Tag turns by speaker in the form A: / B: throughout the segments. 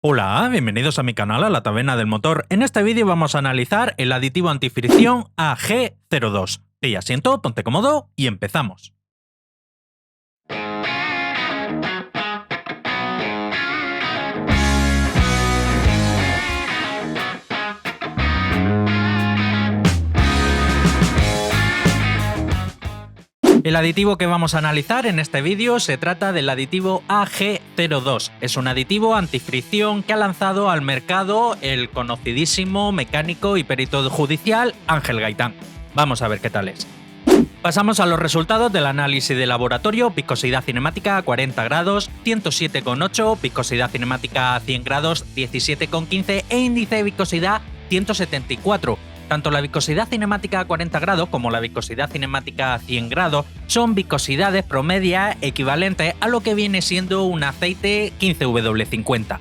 A: Hola, bienvenidos a mi canal, a la Taberna del Motor. En este vídeo vamos a analizar el aditivo antifricción AG02. Pilla asiento, ponte cómodo y empezamos. El aditivo que vamos a analizar en este vídeo se trata del aditivo AG02. Es un aditivo antifricción que ha lanzado al mercado el conocidísimo mecánico y perito judicial Ángel Gaitán. Vamos a ver qué tal es. Pasamos a los resultados del análisis de laboratorio: viscosidad cinemática a 40 grados, 107,8, viscosidad cinemática a 100 grados, 17,15 e índice de viscosidad 174. Tanto la viscosidad cinemática a 40 grados como la viscosidad cinemática a 100 grados son viscosidades promedias equivalentes a lo que viene siendo un aceite 15W50.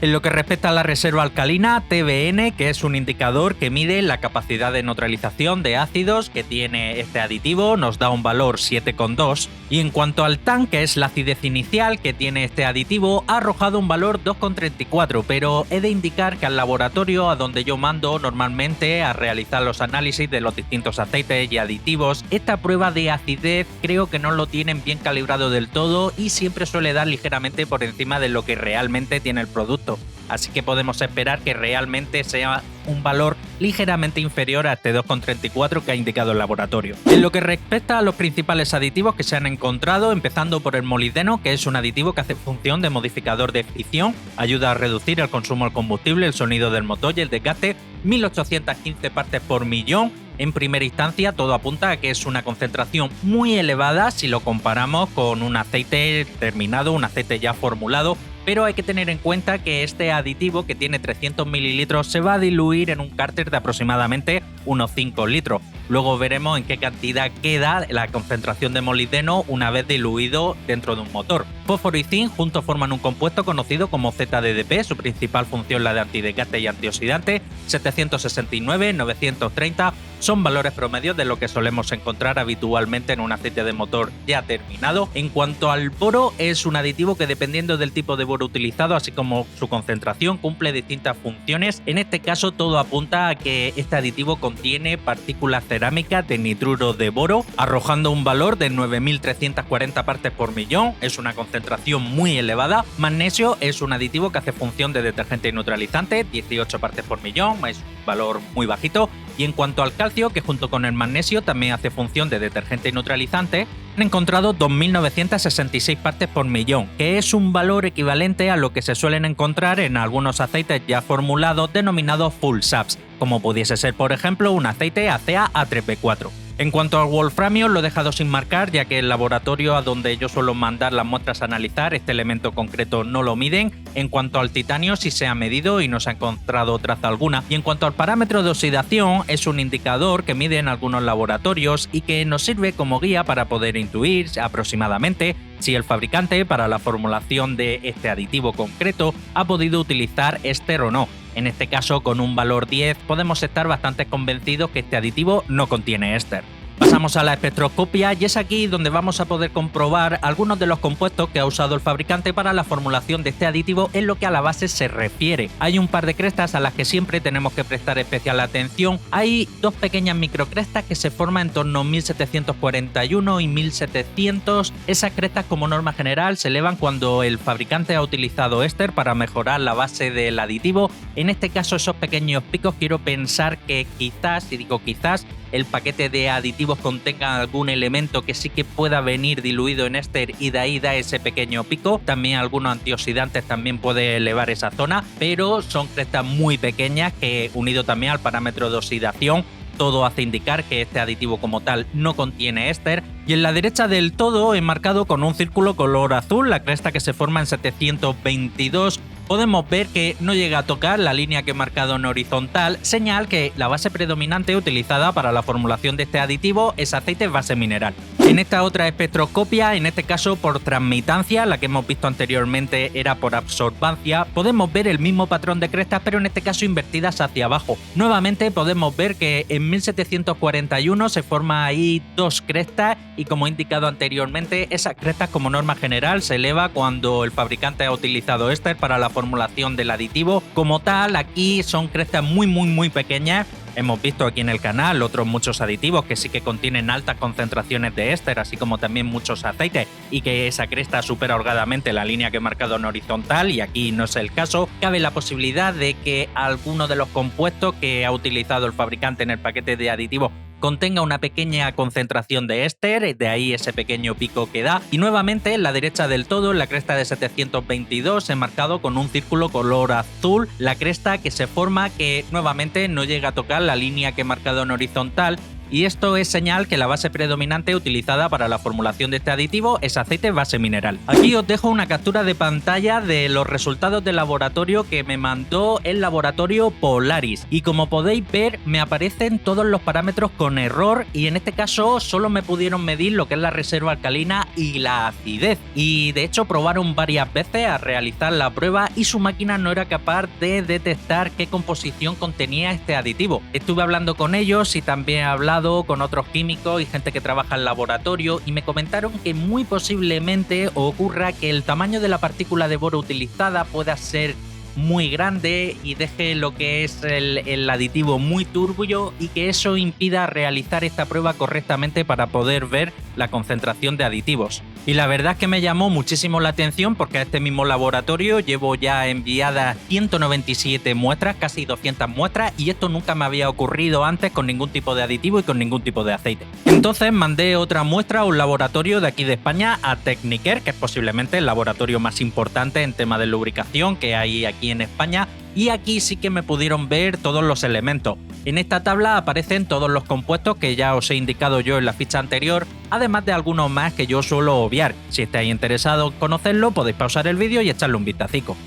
A: En lo que respecta a la reserva alcalina, TBN, que es un indicador que mide la capacidad de neutralización de ácidos que tiene este aditivo, nos da un valor 7,2. Y en cuanto al TAN, que es la acidez inicial que tiene este aditivo, ha arrojado un valor 2,34, pero he de indicar que al laboratorio a donde yo mando normalmente a realizar los análisis de los distintos aceites y aditivos, esta prueba de acidez creo que no lo tienen bien calibrado del todo y siempre suele dar ligeramente por encima de lo que realmente tiene el producto. Así que podemos esperar que realmente sea un valor ligeramente inferior a este 2,34 que ha indicado el laboratorio. En lo que respecta a los principales aditivos que se han encontrado, empezando por el molibdeno, que es un aditivo que hace función de modificador de fricción, ayuda a reducir el consumo del combustible, el sonido del motor y el desgaste, 1815 partes por millón. En primera instancia, todo apunta a que es una concentración muy elevada si lo comparamos con un aceite terminado, un aceite ya formulado, pero hay que tener en cuenta que este aditivo, que tiene 300 mililitros, se va a diluir en un cárter de aproximadamente unos 5 litros. Luego veremos en qué cantidad queda la concentración de molibdeno una vez diluido dentro de un motor. Fósforo y zinc juntos forman un compuesto conocido como ZDDP, su principal función la de antidesgaste y antioxidante. 769, 930 son valores promedios de lo que solemos encontrar habitualmente en un aceite de motor ya terminado. En cuanto al boro, es un aditivo que, dependiendo del tipo de boro utilizado, así como su concentración, cumple distintas funciones. En este caso, todo apunta a que este aditivo contiene partículas cerámicas de nitruro de boro, arrojando un valor de 9.340 partes por millón. Es una concentración muy elevada. Magnesio es un aditivo que hace función de detergente y neutralizante, 18 partes por millón, es un valor muy bajito. Y en cuanto al calcio, que junto con el magnesio también hace función de detergente y neutralizante, han encontrado 2.966 partes por millón, que es un valor equivalente a lo que se suelen encontrar en algunos aceites ya formulados denominados full saps, como pudiese ser por ejemplo un aceite ACEA A3B4. En cuanto al wolframio, lo he dejado sin marcar, ya que el laboratorio a donde yo suelo mandar las muestras a analizar este elemento concreto no lo miden. En cuanto al titanio, sí se ha medido y no se ha encontrado traza alguna. Y en cuanto al parámetro de oxidación, es un indicador que mide en algunos laboratorios y que nos sirve como guía para poder intuir aproximadamente si el fabricante, para la formulación de este aditivo concreto, ha podido utilizar éster o no. En este caso, con un valor 10, podemos estar bastante convencidos que este aditivo no contiene éster. Pasamos a la espectroscopia y es aquí donde vamos a poder comprobar algunos de los compuestos que ha usado el fabricante para la formulación de este aditivo en lo que a la base se refiere. Hay un par de crestas a las que siempre tenemos que prestar especial atención. Hay dos pequeñas microcrestas que se forman en torno a 1741 y 1700. Esas crestas, como norma general, se elevan cuando el fabricante ha utilizado éster para mejorar la base del aditivo. En este caso, esos pequeños picos, quiero pensar que quizás, y digo quizás, el paquete de aditivos contenga algún elemento que sí que pueda venir diluido en éster y de ahí da ese pequeño pico. También algunos antioxidantes también puede elevar esa zona, pero son crestas muy pequeñas que, unido también al parámetro de oxidación, todo hace indicar que este aditivo como tal no contiene éster. Y en la derecha del todo he marcado con un círculo color azul la cresta que se forma en 722. Podemos ver que no llega a tocar la línea que he marcado en horizontal, señal que la base predominante utilizada para la formulación de este aditivo es aceite base mineral. En esta otra espectroscopia, en este caso por transmitancia, la que hemos visto anteriormente era por absorbancia, podemos ver el mismo patrón de crestas, pero en este caso invertidas hacia abajo. Nuevamente podemos ver que en 1741 se forma ahí dos crestas y, como he indicado anteriormente, esas crestas como norma general se eleva cuando el fabricante ha utilizado éster para la formulación del aditivo. Como tal, aquí son crestas muy pequeñas. Hemos visto aquí en el canal otros muchos aditivos que sí que contienen altas concentraciones de éster, así como también muchos aceites, y que esa cresta supera holgadamente la línea que he marcado en horizontal, y aquí no es el caso. Cabe la posibilidad de que alguno de los compuestos que ha utilizado el fabricante en el paquete de aditivos contenga una pequeña concentración de éster, de ahí ese pequeño pico que da. Y nuevamente en la derecha del todo, en la cresta de 722, he marcado con un círculo color azul la cresta que se forma, que nuevamente no llega a tocar la línea que he marcado en horizontal. Y esto es señal que la base predominante utilizada para la formulación de este aditivo es aceite base mineral. Aquí os dejo una captura de pantalla de los resultados de laboratorio que me mandó el laboratorio Polaris, y como podéis ver me aparecen todos los parámetros con error, y en este caso solo me pudieron medir lo que es la reserva alcalina y la acidez, y de hecho probaron varias veces a realizar la prueba y su máquina no era capaz de detectar qué composición contenía este aditivo. Estuve hablando con ellos y también he hablado con otros químicos y gente que trabaja en laboratorio, y me comentaron que muy posiblemente ocurra que el tamaño de la partícula de boro utilizada pueda ser muy grande y deje lo que es el aditivo muy turbio, y que eso impida realizar esta prueba correctamente para poder ver la concentración de aditivos. Y la verdad es que me llamó muchísimo la atención, porque a este mismo laboratorio llevo ya enviadas 197 muestras, casi 200 muestras, y esto nunca me había ocurrido antes con ningún tipo de aditivo y con ningún tipo de aceite. Entonces mandé otra muestra a un laboratorio de aquí de España, a Techniker, que es posiblemente el laboratorio más importante en tema de lubricación que hay aquí en España, y aquí sí que me pudieron ver todos los elementos. En esta tabla aparecen todos los compuestos que ya os he indicado yo en la ficha anterior, además de algunos más que yo suelo obviar. Si estáis interesados en conocerlo, podéis pausar el vídeo y echarle un vistacico.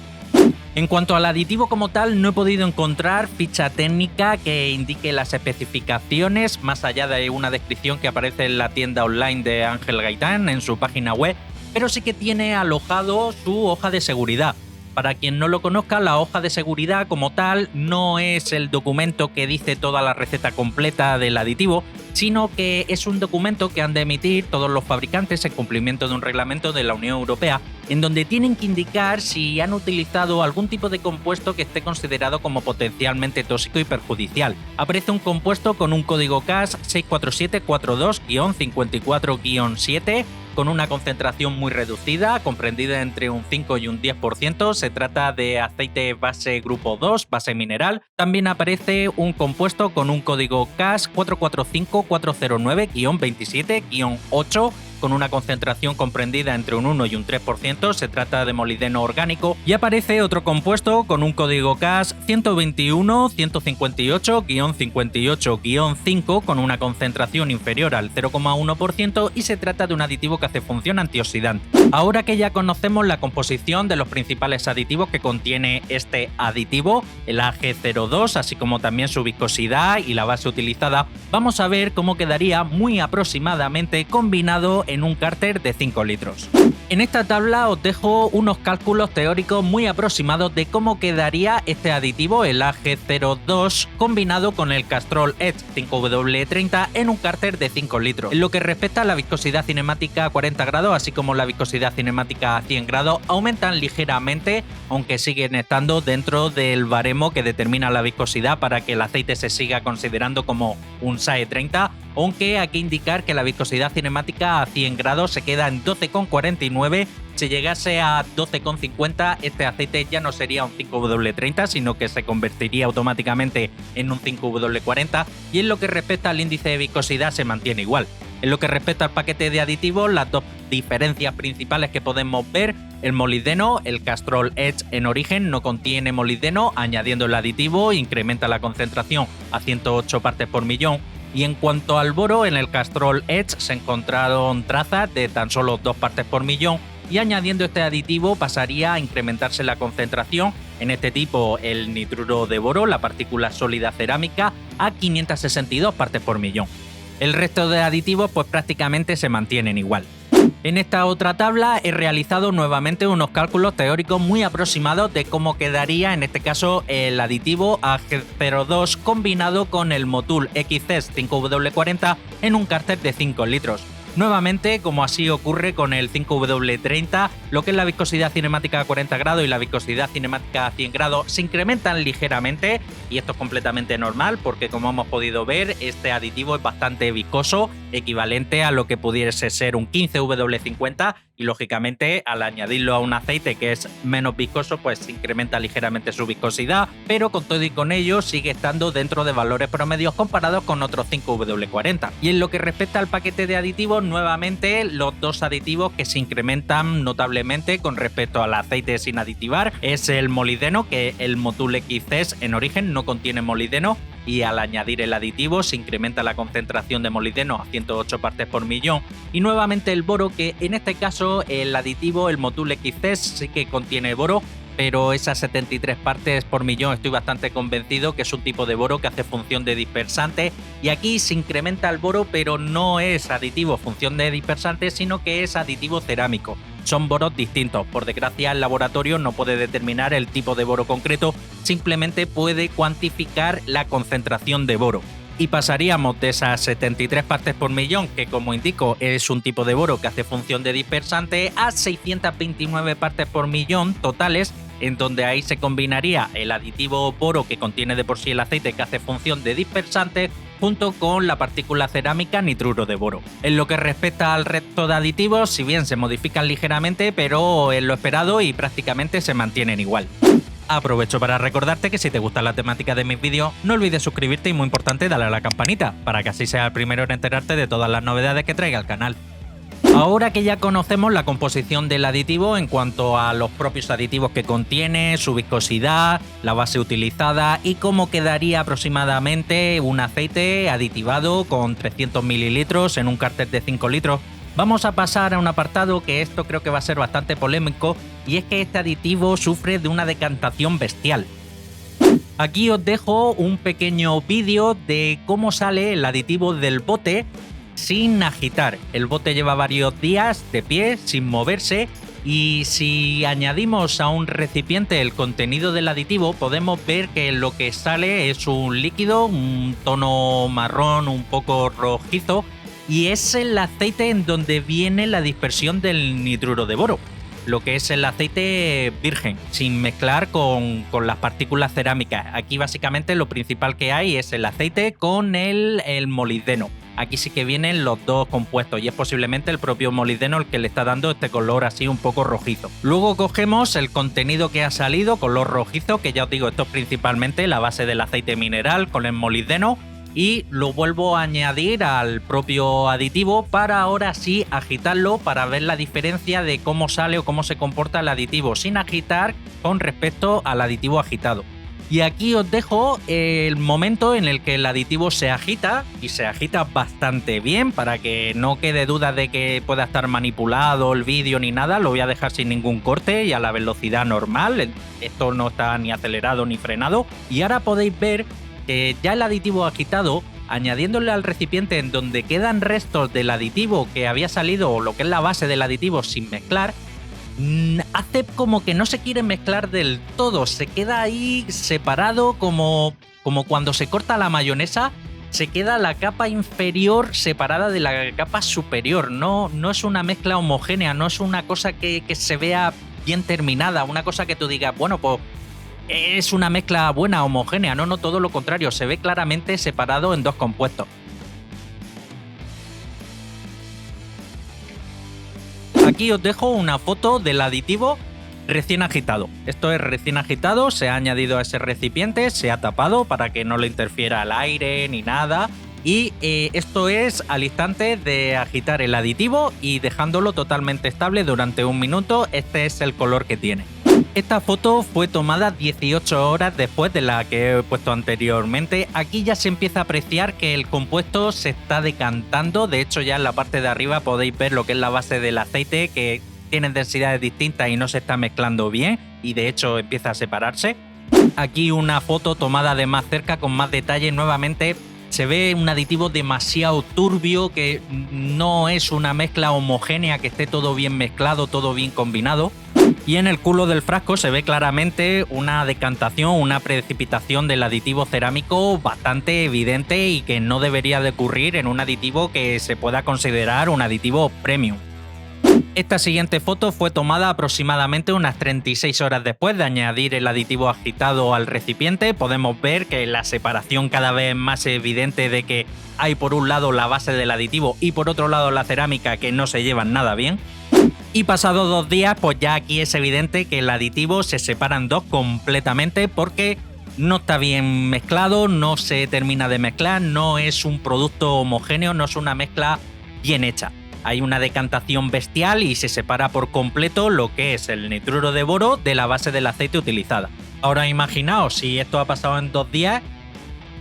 A: En cuanto al aditivo como tal, no he podido encontrar ficha técnica que indique las especificaciones, más allá de una descripción que aparece en la tienda online de Ángel Gaitán en su página web, pero sí que tiene alojado su hoja de seguridad. Para quien no lo conozca, la hoja de seguridad como tal no es el documento que dice toda la receta completa del aditivo, sino que es un documento que han de emitir todos los fabricantes en cumplimiento de un reglamento de la Unión Europea, en donde tienen que indicar si han utilizado algún tipo de compuesto que esté considerado como potencialmente tóxico y perjudicial. Aparece un compuesto con un código CAS 64742-54-7, con una concentración muy reducida, comprendida entre un 5 y un 10%. Se trata de aceite base grupo 2, base mineral. También aparece un compuesto con un código CAS 445409-27-8, con una concentración comprendida entre un 1 y un 3%, se trata de molibdeno orgánico, y aparece otro compuesto con un código CAS 121-158-58-5 con una concentración inferior al 0,1%, y se trata de un aditivo que hace función antioxidante. Ahora que ya conocemos la composición de los principales aditivos que contiene este aditivo, el AG02, así como también su viscosidad y la base utilizada, vamos a ver cómo quedaría muy aproximadamente combinado en un cárter de 5 litros. En esta tabla os dejo unos cálculos teóricos muy aproximados de cómo quedaría este aditivo, el AG02, combinado con el Castrol Edge 5W30 en un cárter de 5 litros. En lo que respecta a la viscosidad cinemática a 40 grados, así como la viscosidad cinemática a 100 grados, aumentan ligeramente, aunque siguen estando dentro del baremo que determina la viscosidad para que el aceite se siga considerando como un SAE 30, aunque hay que indicar que la viscosidad cinemática a 100 grados se queda en 12,49. Si llegase a 12,50, este aceite ya no sería un 5W30, sino que se convertiría automáticamente en un 5W40, y en lo que respecta al índice de viscosidad se mantiene igual. En lo que respecta al paquete de aditivos, las dos diferencias principales que podemos ver: el molibdeno, el Castrol Edge en origen no contiene molibdeno, añadiendo el aditivo incrementa la concentración a 108 partes por millón. Y en cuanto al boro, en el Castrol Edge se encontraron trazas de tan solo 2 partes por millón, y añadiendo este aditivo pasaría a incrementarse la concentración, en este tipo el nitruro de boro, la partícula sólida cerámica, a 562 partes por millón. El resto de aditivos pues prácticamente se mantienen igual. En esta otra tabla he realizado nuevamente unos cálculos teóricos muy aproximados de cómo quedaría en este caso el aditivo AG02 combinado con el Motul XCESS 5W40 en un cárter de 5 litros. Nuevamente, como así ocurre con el 5W30, lo que es la viscosidad cinemática a 40 grados y la viscosidad cinemática a 100 grados se incrementan ligeramente, y esto es completamente normal porque, como hemos podido ver, este aditivo es bastante viscoso, equivalente a lo que pudiese ser un 15W50, y lógicamente al añadirlo a un aceite que es menos viscoso pues se incrementa ligeramente su viscosidad, pero con todo y con ello sigue estando dentro de valores promedios comparados con otros 5W40. Y en lo que respecta al paquete de aditivos, nuevamente los dos aditivos que se incrementan notablemente con respecto al aceite sin aditivar es el molibdeno, que el Motul XCESS en origen no contiene molibdeno, y al añadir el aditivo se incrementa la concentración de molibdeno a 108 partes por millón, y nuevamente el boro, que en este caso el aditivo, el Motul XCESS, sí que contiene boro, pero esas 73 partes por millón estoy bastante convencido que es un tipo de boro que hace función de dispersante, y aquí se incrementa el boro, pero no es aditivo función de dispersante, sino que es aditivo cerámico. Son boros distintos. Por desgracia, el laboratorio no puede determinar el tipo de boro concreto, simplemente puede cuantificar la concentración de boro. Y pasaríamos de esas 73 partes por millón, que como indico es un tipo de boro que hace función de dispersante, a 629 partes por millón totales, en donde ahí se combinaría el aditivo boro que contiene de por sí el aceite que hace función de dispersante, junto con la partícula cerámica nitruro de boro. En lo que respecta al resto de aditivos, si bien se modifican ligeramente, pero es lo esperado y prácticamente se mantienen igual. Aprovecho para recordarte que si te gusta la temática de mis vídeos, no olvides suscribirte y, muy importante, darle a la campanita, para que así seas el primero en enterarte de todas las novedades que traiga el canal. Ahora que ya conocemos la composición del aditivo en cuanto a los propios aditivos que contiene, su viscosidad, la base utilizada y cómo quedaría aproximadamente un aceite aditivado con 300 mililitros en un cárter de 5 litros, vamos a pasar a un apartado que esto creo que va a ser bastante polémico, y es que este aditivo sufre de una decantación bestial. Aquí os dejo un pequeño vídeo de cómo sale el aditivo del bote sin agitar. El bote lleva varios días de pie, sin moverse, y si añadimos a un recipiente el contenido del aditivo, podemos ver que lo que sale es un líquido, un tono marrón un poco rojizo, y es el aceite en donde viene la dispersión del nitruro de boro, lo que es el aceite virgen, sin mezclar con las partículas cerámicas. Aquí básicamente lo principal que hay es el aceite con el molibdeno. Aquí sí que vienen los dos compuestos, y es posiblemente el propio molibdeno el que le está dando este color así un poco rojizo. Luego cogemos el contenido que ha salido, color rojizo, que ya os digo, esto es principalmente la base del aceite mineral con el molibdeno, y lo vuelvo a añadir al propio aditivo para ahora sí agitarlo, para ver la diferencia de cómo sale o cómo se comporta el aditivo sin agitar con respecto al aditivo agitado. Y aquí os dejo el momento en el que el aditivo se agita, y se agita bastante bien, para que no quede duda de que pueda estar manipulado el vídeo ni nada. Lo voy a dejar sin ningún corte y a la velocidad normal. Esto no está ni acelerado ni frenado. Y ahora podéis ver que ya el aditivo agitado, añadiéndole al recipiente en donde quedan restos del aditivo que había salido, o lo que es la base del aditivo sin mezclar, hace como que no se quiere mezclar del todo, se queda ahí separado, como cuando se corta la mayonesa, se queda la capa inferior separada de la capa superior. No es una mezcla homogénea, no es una cosa que se vea bien terminada, una cosa que tú digas, bueno, pues es una mezcla buena, homogénea. No, todo lo contrario, se ve claramente separado en dos compuestos. Aquí os dejo una foto del aditivo recién agitado. Esto es recién agitado, se ha añadido a ese recipiente, se ha tapado para que no le interfiera el aire ni nada. Y esto es al instante de agitar el aditivo y dejándolo totalmente estable durante un minuto. Este es el color que tiene. Esta foto fue tomada 18 horas después de la que he puesto anteriormente. Aquí ya se empieza a apreciar que el compuesto se está decantando. De hecho, ya en la parte de arriba podéis ver lo que es la base del aceite, que tiene densidades distintas y no se está mezclando bien, y de hecho empieza a separarse. Aquí una foto tomada de más cerca con más detalle. Nuevamente se ve un aditivo demasiado turbio, que no es una mezcla homogénea, que esté todo bien mezclado, todo bien combinado. Y en el culo del frasco se ve claramente una decantación, una precipitación del aditivo cerámico bastante evidente y que no debería de ocurrir en un aditivo que se pueda considerar un aditivo premium. Esta siguiente foto fue tomada aproximadamente unas 36 horas después de añadir el aditivo agitado al recipiente. Podemos ver que la separación cada vez es más evidente de que hay por un lado la base del aditivo y por otro lado la cerámica, que no se llevan nada bien. Y pasados 2 días, pues ya aquí es evidente que el aditivo se separa en dos completamente, porque no está bien mezclado, no se termina de mezclar, no es un producto homogéneo, no es una mezcla bien hecha. Hay una decantación bestial y se separa por completo lo que es el nitruro de boro de la base del aceite utilizada. Ahora imaginaos, si esto ha pasado en 2 días,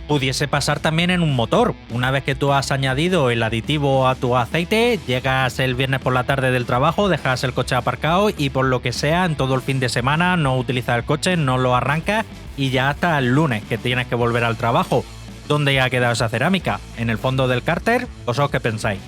A: pudiese pasar también en un motor. Una vez que tú has añadido el aditivo a tu aceite, llegas el viernes por la tarde del trabajo, dejas el coche aparcado y por lo que sea, en todo el fin de semana no utilizas el coche, no lo arrancas y ya hasta el lunes que tienes que volver al trabajo. ¿Dónde ha quedado esa cerámica? ¿En el fondo del cárter? ¿Vosotros qué pensáis?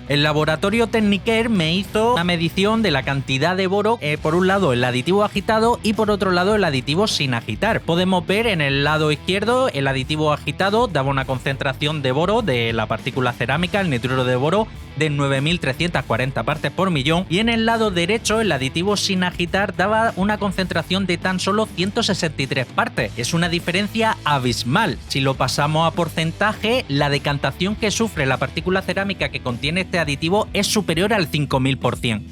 A: El laboratorio Techniker me hizo una medición de la cantidad de boro, por un lado el aditivo agitado y por otro lado el aditivo sin agitar. Podemos ver en el lado izquierdo el aditivo agitado daba una concentración de boro de la partícula cerámica, el nitruro de boro, de 9.340 partes por millón, y en el lado derecho el aditivo sin agitar daba una concentración de tan solo 163 partes. Es una diferencia abismal. Si lo pasamos a porcentaje, la decantación que sufre la partícula cerámica que contiene este aditivo es superior al 5000%.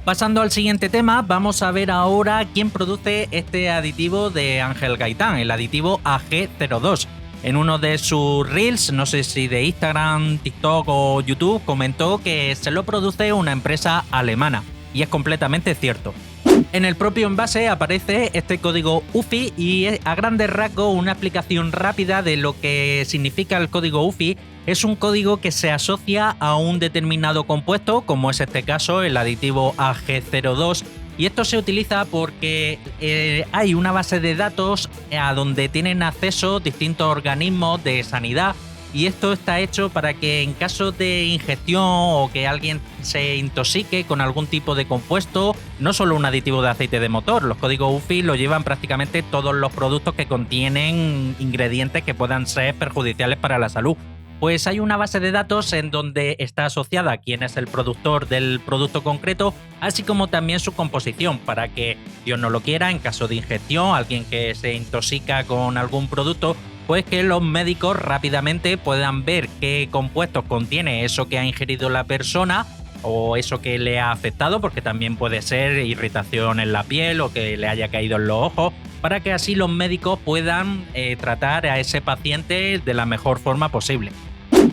A: Pasando al siguiente tema, vamos a ver ahora quién produce este aditivo de Ángel Gaitán, el aditivo AG02. En uno de sus reels, no sé si de Instagram, TikTok o YouTube, comentó que se lo produce una empresa alemana, y es completamente cierto. En el propio envase aparece este código UFI y a grandes rasgos una explicación rápida de lo que significa el código UFI. Es un código que se asocia a un determinado compuesto, como es este caso el aditivo AG02, y esto se utiliza porque hay una base de datos a donde tienen acceso distintos organismos de sanidad, y esto está hecho para que en caso de ingestión o que alguien se intoxique con algún tipo de compuesto, no solo un aditivo de aceite de motor, los códigos UFI lo llevan prácticamente todos los productos que contienen ingredientes que puedan ser perjudiciales para la salud. Pues hay una base de datos en donde está asociada quién es el productor del producto concreto, así como también su composición, para que, Dios no lo quiera, en caso de ingestión, alguien que se intoxica con algún producto, pues que los médicos rápidamente puedan ver qué compuestos contiene eso que ha ingerido la persona o eso que le ha afectado, porque también puede ser irritación en la piel o que le haya caído en los ojos, para que así los médicos puedan tratar a ese paciente de la mejor forma posible.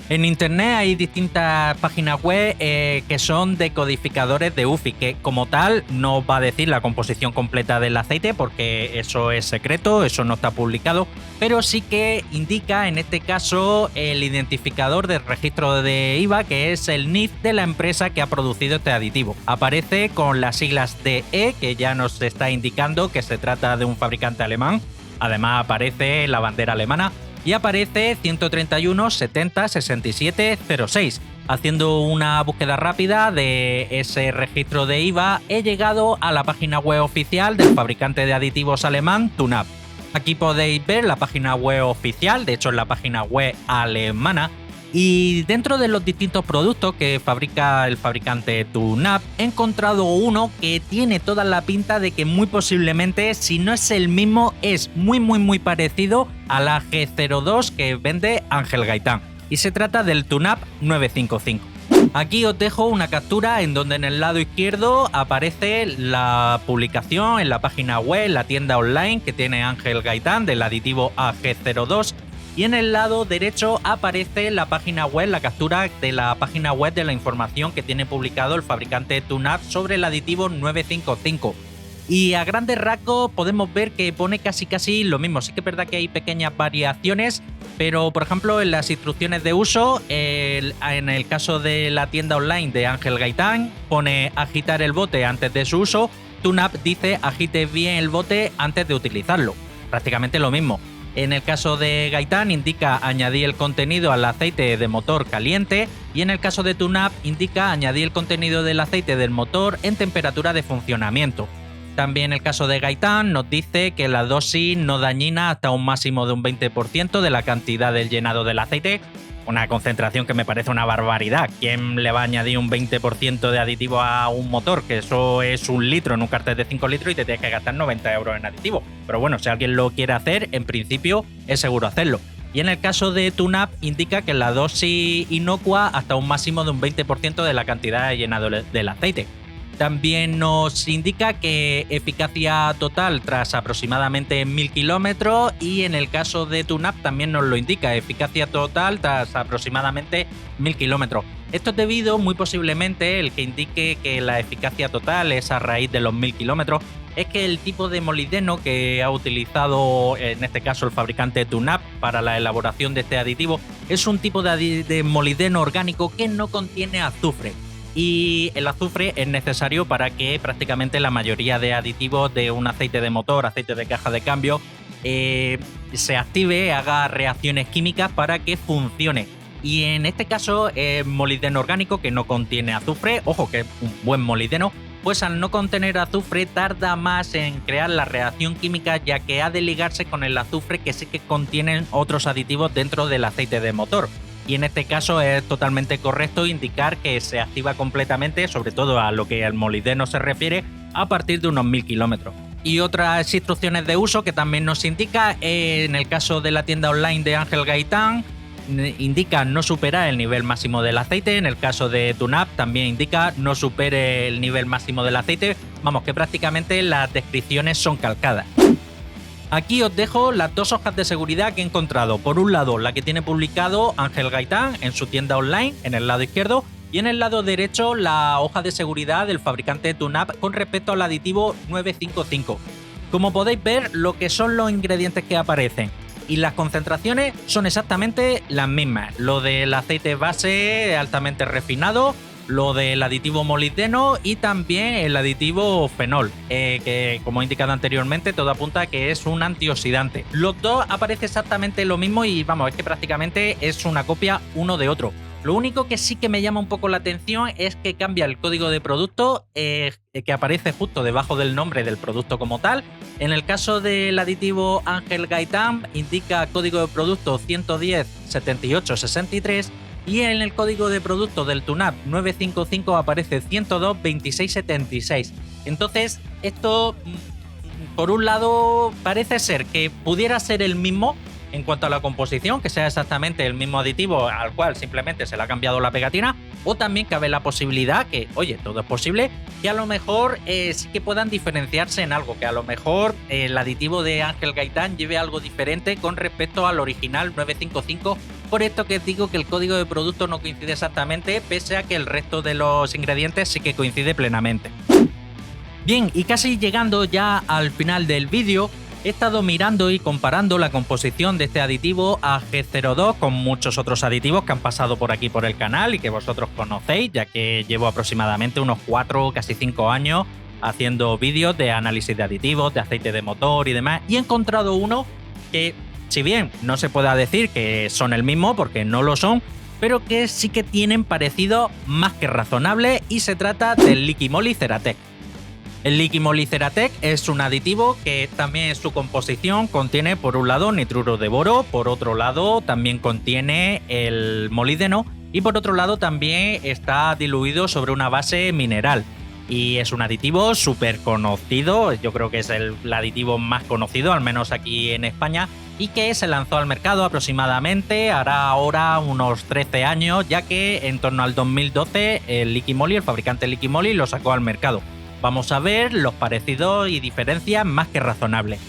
A: En internet hay distintas páginas web que son decodificadores de UFI, que como tal no os va a decir la composición completa del aceite porque eso es secreto, eso no está publicado, pero sí que indica en este caso el identificador del registro de IVA, que es el NIF de la empresa que ha producido este aditivo. Aparece con las siglas DE, que ya nos está indicando que se trata de un fabricante alemán. Además aparece la bandera alemana y aparece 131 70 67 06. Haciendo una búsqueda rápida de ese registro de IVA, he llegado a la página web oficial del fabricante de aditivos alemán TUNAP. Aquí podéis ver la página web oficial, de hecho es la página web alemana, y dentro de los distintos productos que fabrica el fabricante TUNAP he encontrado uno que tiene toda la pinta de que muy posiblemente, si no es el mismo, es muy parecido a la G02 que vende Ángel Gaitán, y se trata del TUNAP 955. Aquí os dejo una captura en donde en el lado izquierdo aparece la publicación en la página web, la tienda online que tiene Ángel Gaitán del aditivo AG02, y en el lado derecho aparece la página web, la captura de la página web de la información que tiene publicado el fabricante TUNAP sobre el aditivo 955. Y a grandes rasgos podemos ver que pone casi lo mismo. Sí que es verdad que hay pequeñas variaciones, pero por ejemplo en las instrucciones de uso, en el caso de la tienda online de Ángel Gaitán, pone agitar el bote antes de su uso. TUNAP dice agite bien el bote antes de utilizarlo. Prácticamente lo mismo. En el caso de Gaitán indica añadir el contenido al aceite de motor caliente y en el caso de TUNAP indica añadir el contenido del aceite del motor en temperatura de funcionamiento. También en el caso de Gaitán nos dice que la dosis no dañina hasta un máximo de un 20% de la cantidad del llenado del aceite, una concentración que me parece una barbaridad. ¿Quién le va a añadir un 20% de aditivo a un motor? Que eso es 1 litro en un cartel de 5 litros y te tienes que gastar 90 euros en aditivo. Pero bueno, si alguien lo quiere hacer, en principio es seguro hacerlo. Y en el caso de TUNAP indica que la dosis inocua hasta un máximo de un 20% de la cantidad de llenado del aceite. También nos indica que eficacia total tras aproximadamente 1000 kilómetros y en el caso de TUNAP también nos lo indica, eficacia total tras aproximadamente 1000 kilómetros. Esto es debido, muy posiblemente, el que indique que la eficacia total es a raíz de los 1000 kilómetros, es que el tipo de molibdeno que ha utilizado en este caso el fabricante TUNAP para la elaboración de este aditivo es un tipo de molibdeno orgánico que no contiene azufre. Y el azufre es necesario para que prácticamente la mayoría de aditivos de un aceite de motor, aceite de caja de cambio, se active, haga reacciones químicas para que funcione. Y en este caso es molibdeno orgánico que no contiene azufre, ojo que es un buen molibdeno, pues al no contener azufre tarda más en crear la reacción química ya que ha de ligarse con el azufre que sí que contienen otros aditivos dentro del aceite de motor. Y en este caso es totalmente correcto indicar que se activa completamente, sobre todo a lo que al molibdeno se refiere, a partir de unos 1000 kilómetros. Y otras instrucciones de uso que también nos indica, en el caso de la tienda online de Ángel Gaitán, indica no superar el nivel máximo del aceite. En el caso de TUNAP también indica no supere el nivel máximo del aceite. Vamos, que prácticamente las descripciones son calcadas. Aquí os dejo las dos hojas de seguridad que he encontrado. Por un lado, la que tiene publicado Ángel Gaitán en su tienda online, en el lado izquierdo, y en el lado derecho la hoja de seguridad del fabricante TUNAP con respecto al aditivo 955. Como podéis ver, lo que son los ingredientes que aparecen y las concentraciones son exactamente las mismas. Lo del aceite base altamente refinado, lo del aditivo molibdeno y también el aditivo fenol, que como he indicado anteriormente todo apunta a que es un antioxidante. Los dos aparece exactamente lo mismo y vamos, es que prácticamente es una copia uno de otro. Lo único que sí que me llama un poco la atención es que cambia el código de producto que aparece justo debajo del nombre del producto como tal. En el caso del aditivo Ángel Gaitán indica código de producto 110 78 63 y en el código de producto del TUNAP 955 aparece 102 26 76. Entonces esto por un lado parece ser que pudiera ser el mismo en cuanto a la composición, que sea exactamente el mismo aditivo al cual simplemente se le ha cambiado la pegatina, o también cabe la posibilidad que, oye, todo es posible, que a lo mejor sí que puedan diferenciarse en algo, que a lo mejor el aditivo de Ángel Gaitán lleve algo diferente con respecto al original 955, por esto que digo que el código de producto no coincide exactamente, pese a que el resto de los ingredientes sí que coincide plenamente. Bien, y casi llegando ya al final del vídeo, he estado mirando y comparando la composición de este aditivo AG02 con muchos otros aditivos que han pasado por aquí por el canal y que vosotros conocéis, ya que llevo aproximadamente unos 4, casi 5 años haciendo vídeos de análisis de aditivos, de aceite de motor y demás, y he encontrado uno que, si bien no se pueda decir que son el mismo, porque no lo son, pero que sí que tienen parecido más que razonable, y se trata del Liquimoly Ceratec. El Liquimoly Ceratec es un aditivo que también en su composición contiene por un lado nitruro de boro, por otro lado también contiene el molibdeno y por otro lado también está diluido sobre una base mineral. Y es un aditivo súper conocido, yo creo que es el aditivo más conocido, al menos aquí en España, y que se lanzó al mercado aproximadamente, hará ahora unos 13 años, ya que en torno al 2012 el Liquimoly, el fabricante Liquimoly, lo sacó al mercado. Vamos a ver los parecidos y diferencias más que razonables.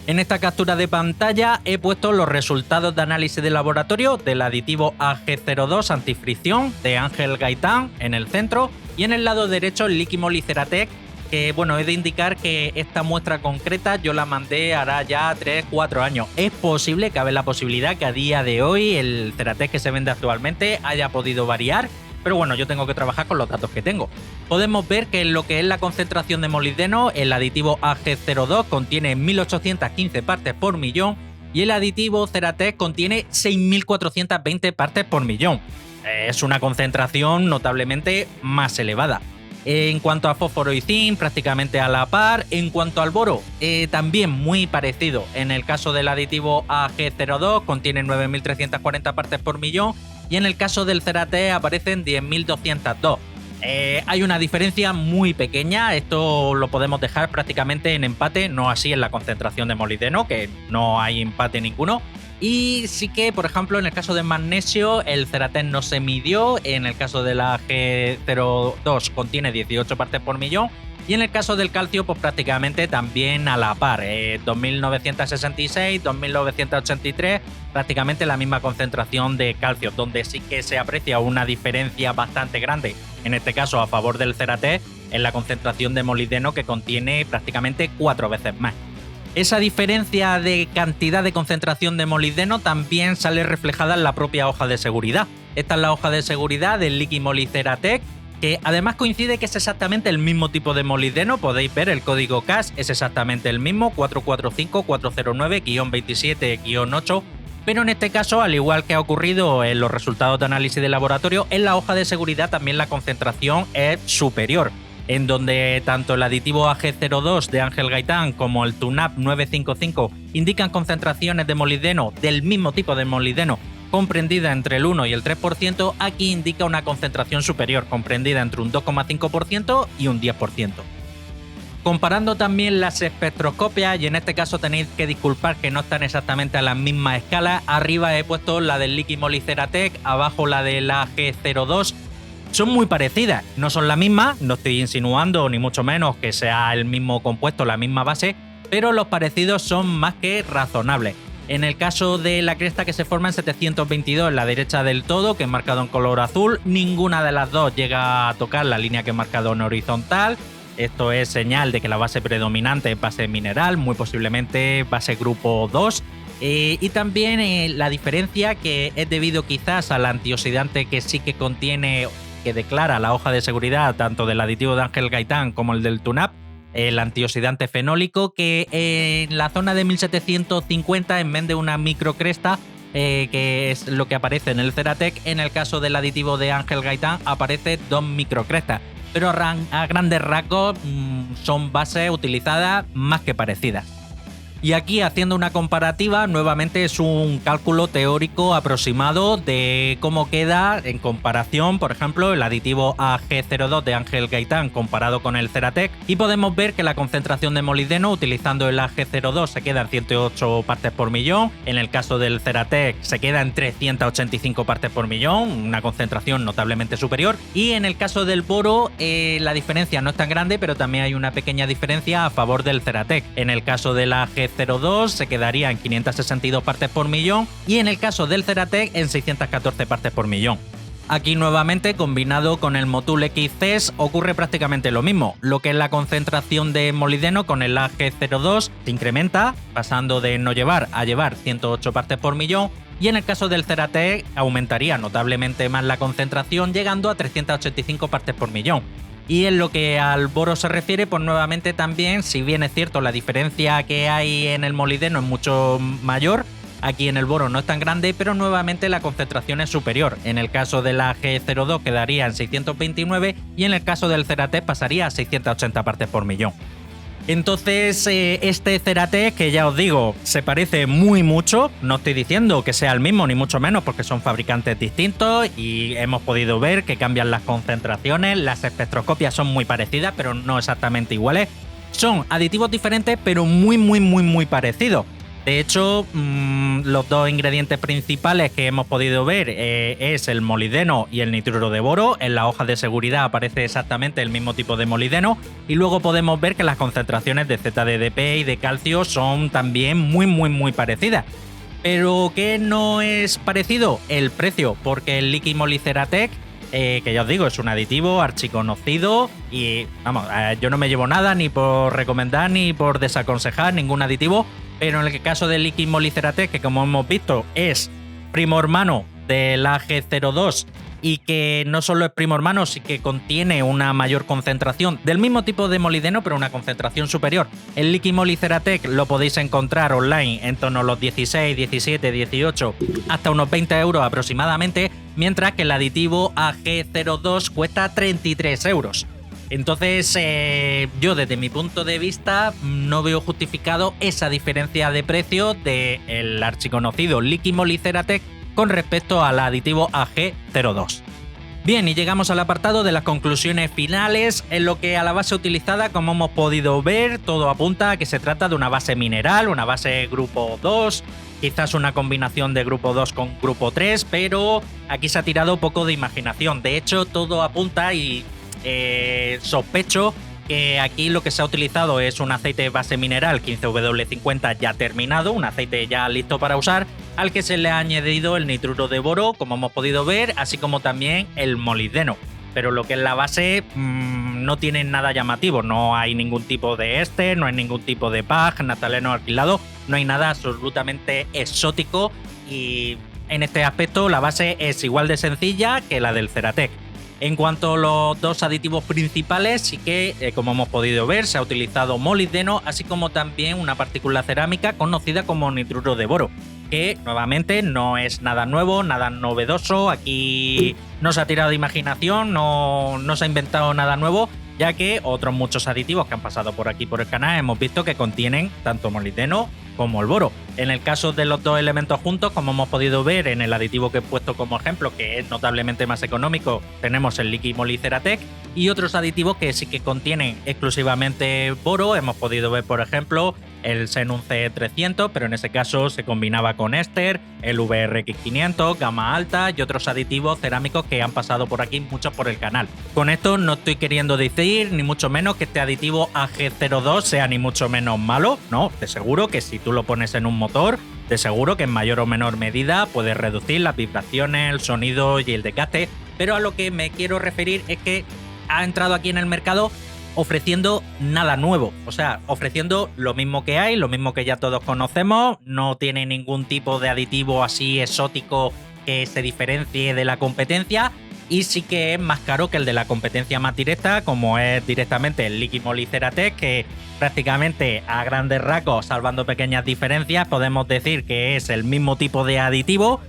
A: En esta captura de pantalla he puesto los resultados de análisis de laboratorio del aditivo AG02 antifricción de Ángel Gaitán en el centro y en el lado derecho el Liquimoly Ceratec, que bueno, he de indicar que esta muestra concreta yo la mandé hará ya 3-4 años. Es posible, cabe la posibilidad que a día de hoy el Ceratec que se vende actualmente haya podido variar, pero bueno, yo tengo que trabajar con los datos que tengo. Podemos ver que en lo que es la concentración de molibdeno, el aditivo AG02 contiene 1815 partes por millón y el aditivo Ceratec contiene 6.420 partes por millón. Es una concentración notablemente más elevada. En cuanto a fósforo y zinc, prácticamente a la par. En cuanto al boro, también muy parecido. En el caso del aditivo Ag02 contiene 9.340 partes por millón y en el caso del Ceratec aparecen 10.202. Hay una diferencia muy pequeña, esto lo podemos dejar prácticamente en empate, no así en la concentración de molibdeno, que no hay empate ninguno. Y sí que, por ejemplo, en el caso de magnesio, el Ceratec no se midió, en el caso de la G02 contiene 18 partes por millón, y en el caso del calcio, pues prácticamente también a la par, 2.966, 2.983, prácticamente la misma concentración de calcio, donde sí que se aprecia una diferencia bastante grande, en este caso a favor del Ceratec, en la concentración de molibdeno, que contiene prácticamente 4 veces más. Esa diferencia de cantidad de concentración de molibdeno también sale reflejada en la propia hoja de seguridad. Esta es la hoja de seguridad del Liquimoli Ceratec, que además coincide que es exactamente el mismo tipo de molibdeno. Podéis ver el código CAS, es exactamente el mismo, 445-409-27-8, pero en este caso, al igual que ha ocurrido en los resultados de análisis de laboratorio, en la hoja de seguridad también la concentración es superior, en donde tanto el aditivo Ag02 de Ángel Gaitán como el TUNAP 955 indican concentraciones de molibdeno del mismo tipo de molibdeno comprendida entre el 1 y el 3%, aquí indica una concentración superior, comprendida entre un 2,5% y un 10%. Comparando también las espectroscopias, y en este caso tenéis que disculpar que no están exactamente a la misma escala, arriba he puesto la del Liquimoli Ceratec, abajo la de la G02, son muy parecidas, no son la misma, no estoy insinuando ni mucho menos que sea el mismo compuesto, la misma base, pero los parecidos son más que razonables. En el caso de la cresta que se forma en 722 en la derecha del todo, que es marcado en color azul, ninguna de las dos llega a tocar la línea que he marcado en horizontal. Esto es señal de que la base predominante es base mineral, muy posiblemente base grupo 2. Y también la diferencia, que es debido quizás al antioxidante que sí que contiene, que declara la hoja de seguridad tanto del aditivo de Ángel Gaitán como el del TUNAP, el antioxidante fenólico, que en la zona de 1750, en vez de una microcresta, que es lo que aparece en el Ceratec, en el caso del aditivo de Ángel Gaitán aparece 2 microcrestas, pero a grandes rasgos son bases utilizadas más que parecidas. Y aquí, haciendo una comparativa, nuevamente es un cálculo teórico aproximado de cómo queda en comparación, por ejemplo, el aditivo Ag02 de Ángel Gaitán comparado con el Ceratec, y podemos ver que la concentración de molibdeno utilizando el Ag02 se queda en 108 partes por millón, en el caso del Ceratec se queda en 385 partes por millón, una concentración notablemente superior, y en el caso del boro la diferencia no es tan grande, pero también hay una pequeña diferencia a favor del Ceratec. En el caso del Ag02 se quedaría en 562 partes por millón y en el caso del Ceratec en 614 partes por millón. Aquí nuevamente, combinado con el Motul XCES, ocurre prácticamente lo mismo. Lo que es la concentración de molibdeno con el Ag02 se incrementa, pasando de no llevar a llevar 108 partes por millón, y en el caso del Ceratec aumentaría notablemente más la concentración, llegando a 385 partes por millón. Y en lo que al boro se refiere, pues nuevamente también, si bien es cierto la diferencia que hay en el molibdeno es mucho mayor, aquí en el boro no es tan grande, pero nuevamente la concentración es superior. En el caso de la G02 quedaría en 629 y en el caso del Ceratec pasaría a 680 partes por millón. Entonces, este Ceratec, que ya os digo, se parece muy mucho, no estoy diciendo que sea el mismo ni mucho menos porque son fabricantes distintos y hemos podido ver que cambian las concentraciones, las espectroscopias son muy parecidas pero no exactamente iguales, son aditivos diferentes pero muy parecidos. De hecho, los dos ingredientes principales que hemos podido ver es el molibdeno y el nitruro de boro. En la hoja de seguridad aparece exactamente el mismo tipo de molibdeno y luego podemos ver que las concentraciones de ZDDP y de calcio son también muy parecidas. ¿Pero qué no es parecido? El precio, porque el Liquimoli Ceratec, que ya os digo, es un aditivo archiconocido y vamos, yo no me llevo nada ni por recomendar ni por desaconsejar ningún aditivo, pero en el caso del Liquimoli Ceratec, que como hemos visto es primo hermano del Ag02 y que no solo es primo hermano, sí que contiene una mayor concentración del mismo tipo de molibdeno, pero una concentración superior. El Liquimoli Ceratec lo podéis encontrar online en torno a los 16, 17, 18, hasta unos 20 euros aproximadamente, mientras que el aditivo AG02 cuesta 33 euros. Entonces, yo desde mi punto de vista no veo justificado esa diferencia de precio del archiconocido Liquimoli Ceratec con respecto al aditivo AG02. Bien, y llegamos al apartado de las conclusiones finales, en lo que a la base utilizada, como hemos podido ver, todo apunta a que se trata de una base mineral, una base grupo 2, quizás una combinación de grupo 2 con grupo 3, pero aquí se ha tirado poco de imaginación. De hecho, todo apunta y sospecho que aquí lo que se ha utilizado es un aceite base mineral 15W50 ya terminado, un aceite ya listo para usar, al que se le ha añadido el nitruro de boro, como hemos podido ver, así como también el molibdeno. Pero lo que es la base no tiene nada llamativo, no hay ningún tipo de éster, no hay ningún tipo de PAG, naftaleno alquilado, no hay nada absolutamente exótico, y en este aspecto la base es igual de sencilla que la del Ceratec. En cuanto a los dos aditivos principales, sí que, como hemos podido ver, se ha utilizado molibdeno, así como también una partícula cerámica conocida como nitruro de boro, que nuevamente no es nada nuevo, nada novedoso. Aquí no se ha tirado de imaginación, no se ha inventado nada nuevo, ya que otros muchos aditivos que han pasado por aquí por el canal hemos visto que contienen tanto molibdeno como el boro. En el caso de los dos elementos juntos, como hemos podido ver en el aditivo que he puesto como ejemplo, que es notablemente más económico, tenemos el Liquimoli Ceratec, y otros aditivos que sí que contienen exclusivamente boro. Hemos podido ver, por ejemplo, el Xenun C300, pero en ese caso se combinaba con éster, el VRX500, gama alta y otros aditivos cerámicos que han pasado por aquí, muchos por el canal. Con esto no estoy queriendo decir ni mucho menos que este aditivo AG02 sea ni mucho menos malo, no, te aseguro que si tú lo pones en un motor, de seguro que en mayor o menor medida puedes reducir las vibraciones, el sonido y el desgaste, pero a lo que me quiero referir es que ha entrado aquí en el mercado ofreciendo nada nuevo, o sea, ofreciendo lo mismo que hay, lo mismo que ya todos conocemos, no tiene ningún tipo de aditivo así exótico que se diferencie de la competencia, y sí que es más caro que el de la competencia más directa, como es directamente el Liquimoli Ceratec, que prácticamente a grandes rasgos, salvando pequeñas diferencias, podemos decir que es el mismo tipo de aditivo,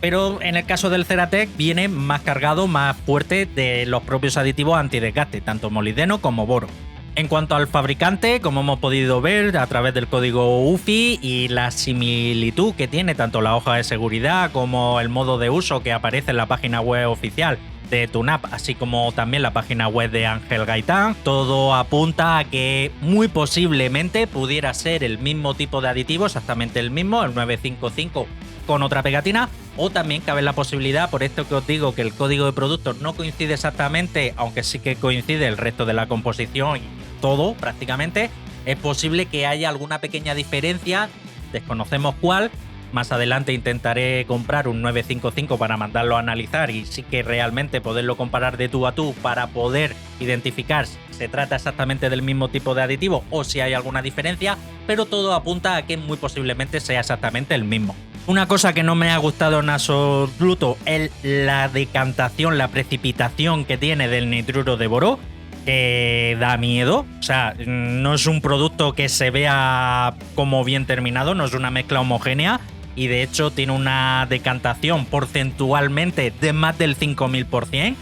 A: pero en el caso del Ceratec viene más cargado, más fuerte de los propios aditivos antidesgaste, tanto molibdeno como boro. En cuanto al fabricante, como hemos podido ver a través del código UFI y la similitud que tiene tanto la hoja de seguridad como el modo de uso que aparece en la página web oficial de TUNAP, así como también la página web de Ángel Gaitán, todo apunta a que muy posiblemente pudiera ser el mismo tipo de aditivo, exactamente el mismo, el 955 con otra pegatina, o también cabe la posibilidad, por esto que os digo que el código de producto no coincide exactamente, aunque sí que coincide el resto de la composición y todo prácticamente, es posible que haya alguna pequeña diferencia, desconocemos cuál. Más adelante intentaré comprar un 955 para mandarlo a analizar y sí que realmente poderlo comparar de tú a tú para poder identificar si se trata exactamente del mismo tipo de aditivo o si hay alguna diferencia, pero todo apunta a que muy posiblemente sea exactamente el mismo. Una cosa que no me ha gustado en absoluto es la decantación, la precipitación que tiene del nitruro de boro, que da miedo. O sea, no es un producto que se vea como bien terminado, no es una mezcla homogénea, y de hecho tiene una decantación porcentualmente de más del 5000%.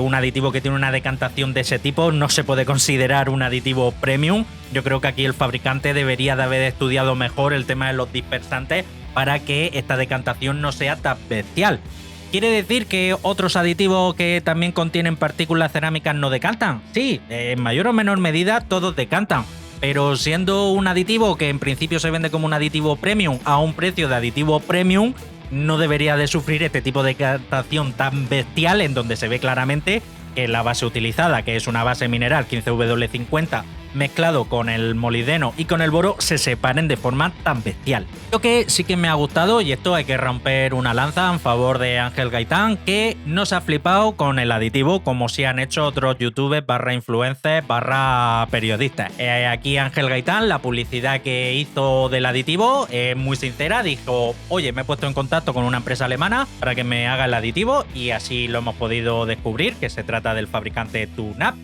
A: Un aditivo que tiene una decantación de ese tipo no se puede considerar un aditivo premium. Yo creo que aquí el fabricante debería de haber estudiado mejor el tema de los dispersantes para que esta decantación no sea tan bestial. ¿Quiere decir que otros aditivos que también contienen partículas cerámicas no decantan? Sí, en mayor o menor medida todos decantan, pero siendo un aditivo que en principio se vende como un aditivo premium a un precio de aditivo premium, no debería de sufrir este tipo de decantación tan bestial, en donde se ve claramente que la base utilizada, que es una base mineral 15W50 mezclado con el molibdeno y con el boro se separen de forma tan bestial. Lo que sí que me ha gustado, y esto hay que romper una lanza en favor de Ángel Gaitán, que no se ha flipado con el aditivo como si han hecho otros youtubers / influencers / periodistas. Aquí Ángel Gaitán, la publicidad que hizo del aditivo es muy sincera, dijo, oye, me he puesto en contacto con una empresa alemana para que me haga el aditivo y así lo hemos podido descubrir, que se trata del fabricante TUNAP.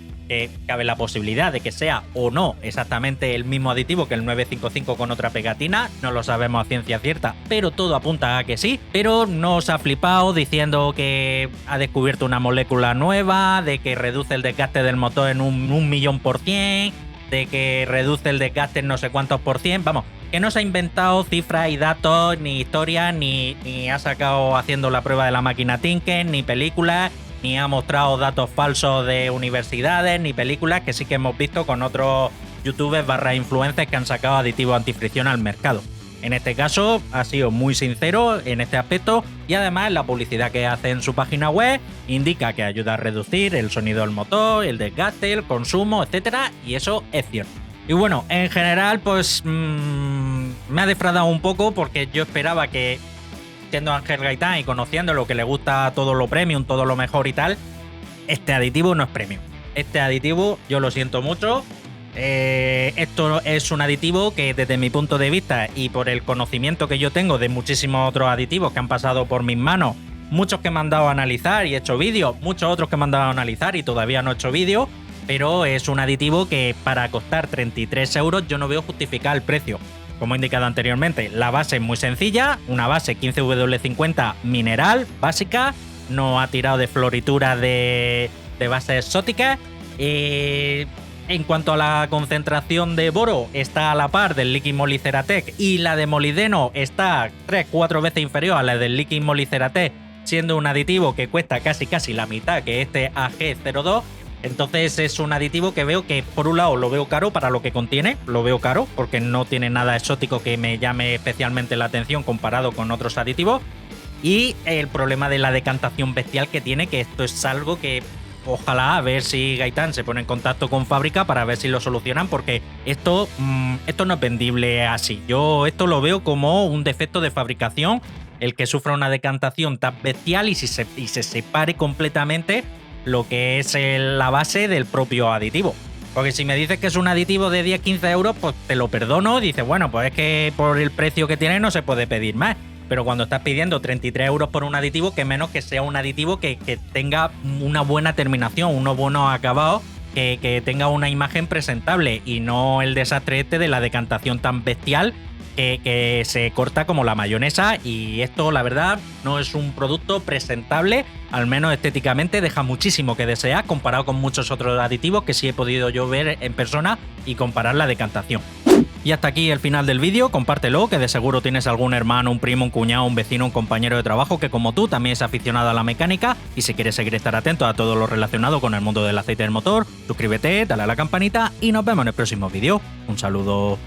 A: Cabe la posibilidad de que sea o no exactamente el mismo aditivo que el 955 con otra pegatina, no lo sabemos a ciencia cierta, pero todo apunta a que sí. Pero no se ha flipado diciendo que ha descubierto una molécula nueva, de que reduce el desgaste del motor en un 1.000.000%, de que reduce el desgaste en no sé cuántos %, vamos, que no se ha inventado cifras y datos, ni historias, ni ha sacado haciendo la prueba de la máquina Tinker, ni películas, ni ha mostrado datos falsos de universidades, ni películas que sí que hemos visto con otros youtubers / influencers que han sacado aditivos antifricción al mercado. En este caso ha sido muy sincero en este aspecto y además la publicidad que hace en su página web indica que ayuda a reducir el sonido del motor, el desgaste, el consumo, etcétera, y eso es cierto. Y bueno, en general pues me ha defraudado un poco porque yo esperaba que, siendo Ángel Gaitán y conociendo lo que le gusta todo lo premium, todo lo mejor y tal, este aditivo no es premium. Este aditivo, yo lo siento mucho, esto es un aditivo que desde mi punto de vista y por el conocimiento que yo tengo de muchísimos otros aditivos que han pasado por mis manos, muchos que me han dado a analizar y he hecho vídeos, muchos otros que me han dado a analizar y todavía no he hecho vídeo, pero es un aditivo que para costar 33 euros yo no veo justificar el precio. Como he indicado anteriormente, la base es muy sencilla, una base 15W50 mineral, básica, no ha tirado de florituras de base exótica. En cuanto a la concentración de boro, está a la par del Liquid Moly Ceratec y la de molibdeno está 3-4 veces inferior a la del Liquid Moly Ceratec, siendo un aditivo que cuesta casi la mitad que este AG02. Entonces es un aditivo que veo que por un lado lo veo caro para lo que contiene, lo veo caro porque no tiene nada exótico que me llame especialmente la atención comparado con otros aditivos, y el problema de la decantación bestial que tiene, que esto es algo que ojalá a ver si Gaitán se pone en contacto con fábrica para ver si lo solucionan, porque esto no es vendible así. Yo esto lo veo como un defecto de fabricación, el que sufra una decantación tan bestial y se separe completamente lo que es la base del propio aditivo. Porque si me dices que es un aditivo de 10-15 euros, pues te lo perdono. Dices, bueno, pues es que por el precio que tiene no se puede pedir más. Pero cuando estás pidiendo 33 euros por un aditivo, que menos que sea un aditivo que tenga una buena terminación, unos buenos acabados, que tenga una imagen presentable y no el desastre este de la decantación tan bestial que se corta como la mayonesa. Y esto, la verdad, no es un producto presentable, al menos estéticamente deja muchísimo que desear comparado con muchos otros aditivos que sí he podido yo ver en persona y comparar la decantación. Y hasta aquí el final del vídeo, compártelo, que de seguro tienes algún hermano, un primo, un cuñado, un vecino, un compañero de trabajo que como tú también es aficionado a la mecánica, y si quieres seguir estar atento a todo lo relacionado con el mundo del aceite del motor, suscríbete, dale a la campanita y nos vemos en el próximo vídeo. Un saludo.